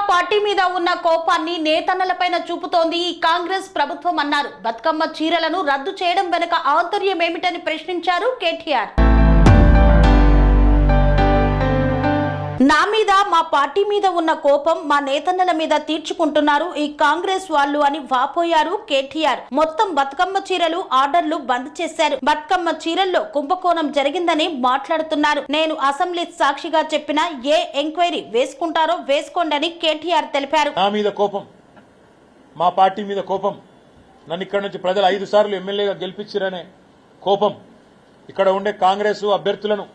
Party మీద ఉన్న కోపాన్ని నేతన్నలపైన చూపుతోంది ఈ కాంగ్రెస్ ప్రభుత్వం అన్నారు. బతుకమ్మ చీరలను రద్దు చేయడం వెనుక ఆంతర్యం ఏమిటని ప్రశ్నించారు కేటీఆర్. నా మీద మా పార్టీ మీద ఉన్న కోపం మా నేతన్నల మీద తీర్చుకుంటున్నారు ఈ కాంగ్రెస్ వాళ్ళు అని వాపోయారు కేటీఆర్. మొత్తం బతుకమ్మ చీరలు ఆర్డర్లు బంద్ చేశారు. బతుకమ్మ చీరల్లో కుంభకోణం జరిగిందని మాట్లాడుతున్నారు. నేను అసెంబ్లీ సాక్షిగా చెప్పిన ఏ ఎంక్వైరీ వేసుకుంటారో వేసుకోండి అని కేటీఆర్ తెలిపారు. నా మీద కోపం, మా పార్టీ మీద కోపం, నన్ను ఇక్కడ నుంచి ప్రజలు 5 సార్లు ఎమ్మెల్యేగా గెలిపించారనే కోపం, ఇక్కడ ఉండే కాంగ్రెస్ అభ్యర్థులను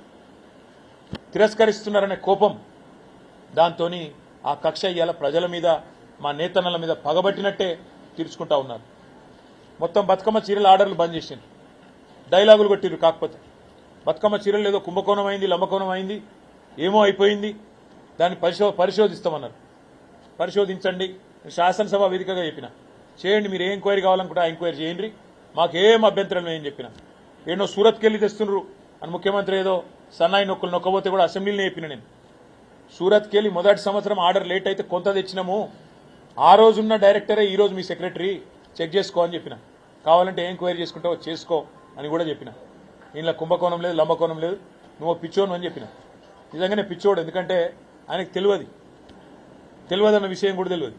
తిరస్కరిస్తున్నారనే కోపం, దాంతోని ఆ కక్ష ఇవాళ ప్రజల మీద మా నేతన్నల మీద పగబట్టినట్టే తీర్చుకుంటా ఉన్నారు. మొత్తం బతుకమ్మ చీరల ఆర్డర్లు బంద్ చేసిండ్రు, డైలాగులు కొట్టిర్రు. కాకపోతే బతుకమ్మ చీరలు ఏదో కుంభకోణం అయింది, లంబకోణం అయింది, ఏమో అయిపోయింది, దాన్ని పరిశోధిస్తామన్నారు. పరిశోధించండి, శాసనసభ వేదికగా చెప్పిన చేయండి, మీరు ఏ ఎంక్వైరీ కావాలనుకుంటే ఆ ఎంక్వైరీ చేయండి, మాకేం అభ్యంతరం లేదని చెప్పిన. ఏదో సూరత్కి వెళ్ళి తెస్తున్నారు అని ముఖ్యమంత్రి ఏదో సన్నాయి నొక్కులు నొక్కబోతే కూడా అసెంబ్లీలో చెప్పిన. నేను సూరత్కి వెళ్ళి మొదటి సంవత్సరం ఆర్డర్ లేట్ అయితే కొంత తెచ్చినాము, ఆ రోజున్న డైరెక్టరే ఈ రోజు మీ సెక్రటరీ చెక్ చేసుకో అని చెప్పిన. కావాలంటే ఏం ఎంక్వైరీ చేసుకుంటావో చేసుకో అని కూడా చెప్పిన. ఇంట్లో కుంభకోణం లేదు, లంబకోణం లేదు, నువ్వు పిచ్చోను అని చెప్పిన. నిజంగానే పిచ్చోడు, ఎందుకంటే ఆయనకు తెలియదన్న విషయం కూడా తెలియదు.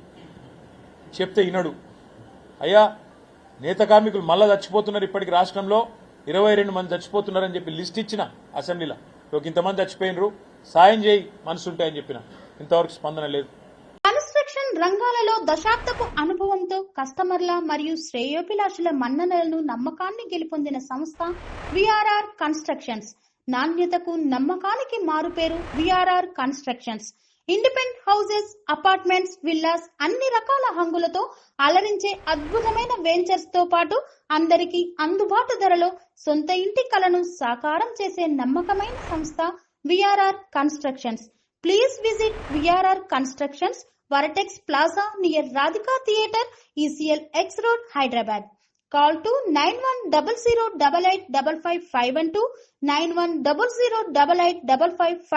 చెప్తే వినడు. అయ్యా నేత కార్మికులు మళ్ళా చచ్చిపోతున్నారు, ఇప్పటికి రాష్ట్రంలో 22 మంది చచ్చిపోతున్నారని చెప్పి లిస్ట్ ఇచ్చిన అసెంబ్లీలో. ఇంతమంది చచ్చిపోయినరు, సాయం చేయి మనసుంటాయని చెప్పిన. ఇంతవరకు స్పందన లేదు. కన్స్ట్రక్షన్ రంగాలలో దశాబ్దపు అనుభవంతో కస్టమర్ల మరియు శ్రేయోభిలాషుల మన్ననలను నమ్మకాన్ని గెలుపొందిన సంస్థ విఆర్ఆర్ కన్స్ట్రక్షన్స్. నాణ్యతకు నమ్మకానికి మారుపేరు VRR constructions. Independent houses, apartments, villas అన్ని రకాల హంగులతో అలరించే అద్భుతమైన వెంచర్స్ తో పాటు అందరికీ అందుబాటు ధరలో సొంత ఇంటి కలను సాకారం చేసే నమ్మకమైన సంస్థ VRR constructions. Please visit VRR constructions, వరటెక్స్ plaza near Radhika theatre, ECL X Road, Hyderabad. Call to 910088555512 9100885555.